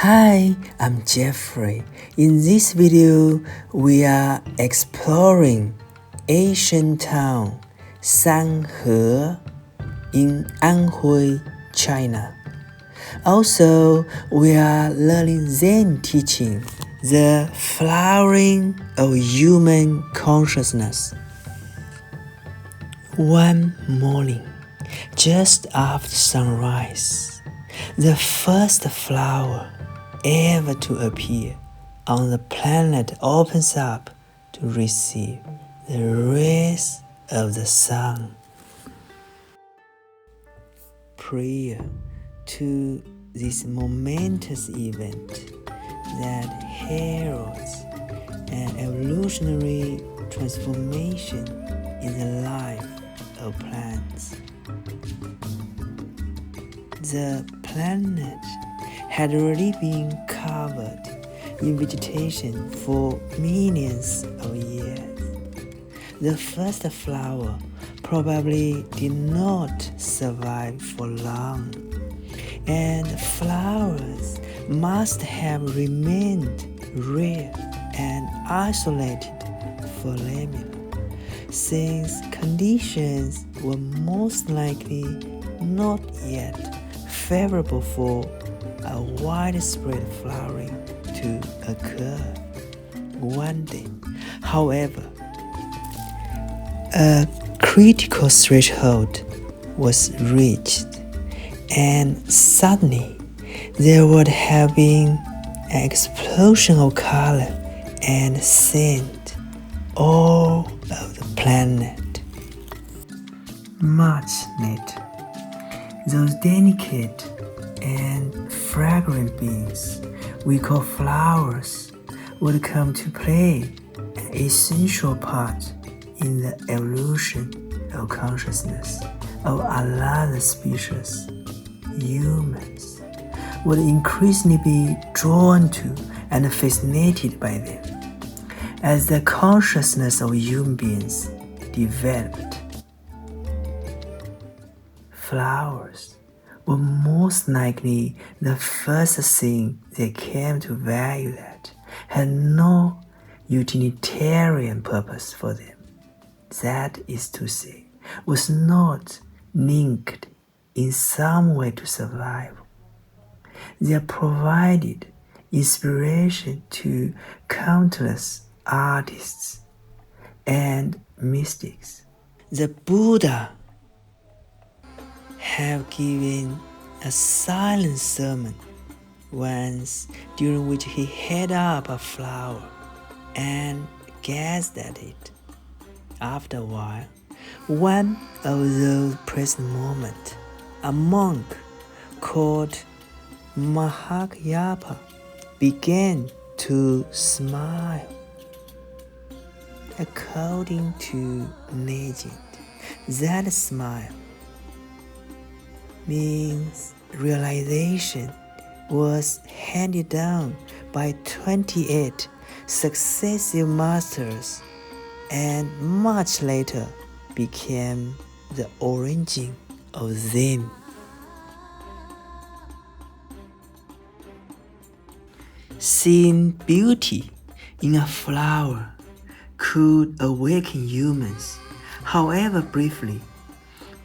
Hi, I'm Jeffrey. In this video, we are exploring ancient town Sanhe in Anhui, China. Also, we are learning Zen teaching, the flowering of human consciousness. One morning, just after sunrise, the first flower ever to appear on the planet opens up to receive the rays of the sun. Prior to this momentous event that heralds an evolutionary transformation in the life of plants, the planet had already been covered in vegetation for millions of years. The first flower probably did not survive for long, and flowers must have remained rare and isolated for millennia, since conditions were most likely not yet favorable for a widespread flowering to occur. One day, however, a critical threshold was reached, and suddenly there would have been an explosion of color and scent all over the planet. Much later, those delicate and fragrant beings we call flowers would come to play an essential part in the evolution of consciousness of another species. Humans would increasingly be drawn to and fascinated by them as the consciousness of human beings developed. Flowers were most likely the first thing they came to value that had no utilitarian purpose for them. That is to say, was not linked in some way to survival. They provided inspiration to countless artists and mystics. The Buddha have given a silent sermon once, during which he held up a flower and gazed at it. After a while, one of those present moments, a monk called Mahakyapa began to smile. According to legend, that smile means realization was handed down by 28 successive masters and much later became the origin of Zen. Seeing beauty in a flower could awaken humans, however briefly,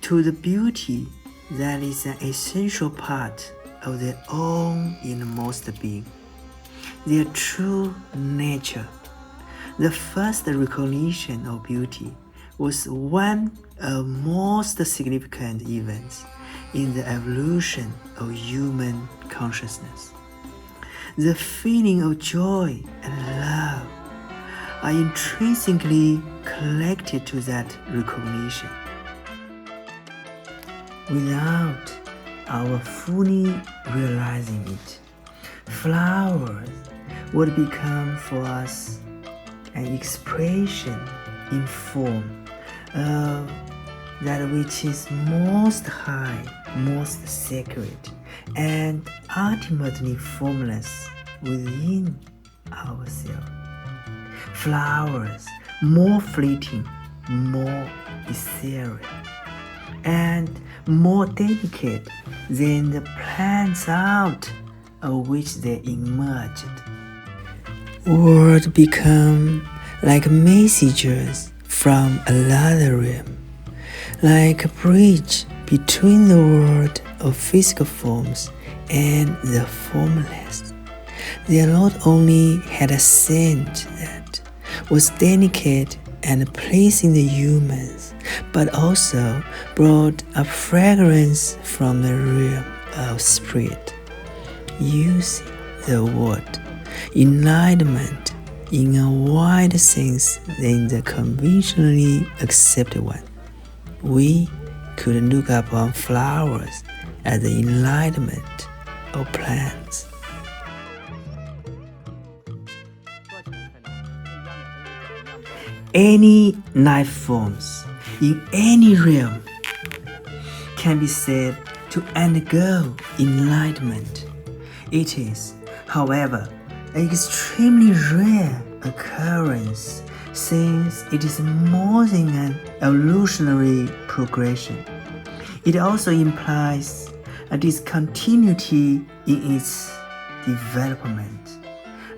to the beauty that is an essential part of their own innermost being, their true nature. The first recognition of beauty was one of most significant events in the evolution of human consciousness. The feeling of joy and love are intrinsically connected to that recognition. Without our fully realizing it, flowers would become for us an expression in form of that which is most high, most sacred, and ultimately formless within ourselves. Flowers more fleeting, more ethereal, and more delicate than the plants out of which they emerged. Words become like messengers from another realm, like a bridge between the world of physical forms and the formless. Their Lord only had a scent that was delicate and pleasing the humans, but also brought a fragrance from the realm of spirit, using the word enlightenment in a wider sense than the conventionally accepted one. We could look upon flowers as the enlightenment of plants. Any life forms in any realm can be said to undergo enlightenment. It is, however, an extremely rare occurrence since it is more than an evolutionary progression. It also implies a discontinuity in its development,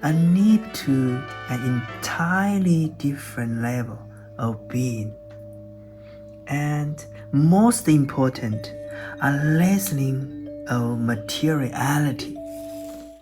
a leap to an entirely different level of being, and most important, a lessening of materiality.